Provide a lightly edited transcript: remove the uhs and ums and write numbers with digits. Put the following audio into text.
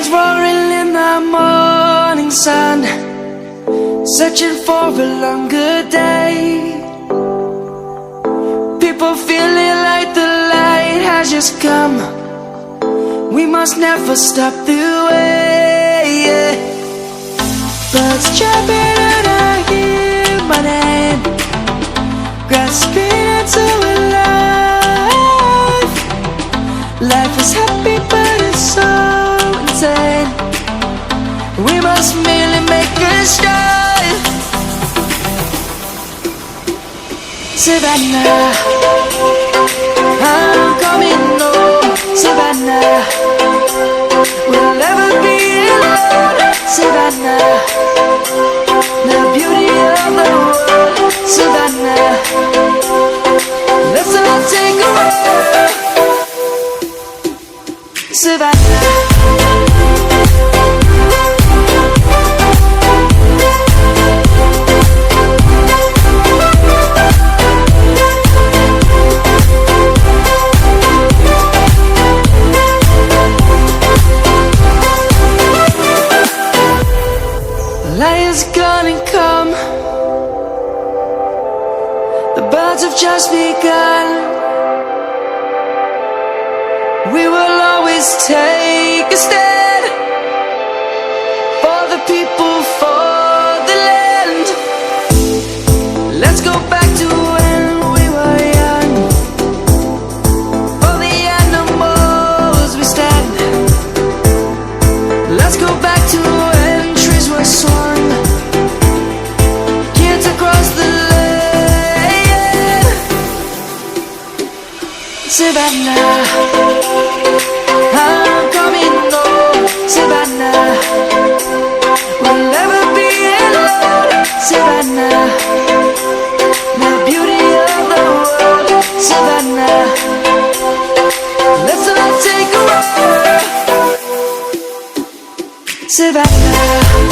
lions roaring in the morning sun, searching for a longer day. People feeling like the light has just come. We must never stop the way, yeah. Birds chirping and I hear my name, grasping into a life. Life is happy but it's so insane. We must merely make a start. Savannah, I'm coming home. Savannah, we'll never be alone. Savannah, the beauty of the world. Savannah, let's all take a walk. Savannah. Lion's gonna come. The birds have just begun. We will always take a stand for the people, for the land. Let's go back to when we were young. For the animals we stand. Let's go back to when trees were swung, kids across the land. Savannah, I'm coming home. Savannah, we'll never be alone. Savannah, the beauty of the world. Savannah, let's all take a walk. Savannah.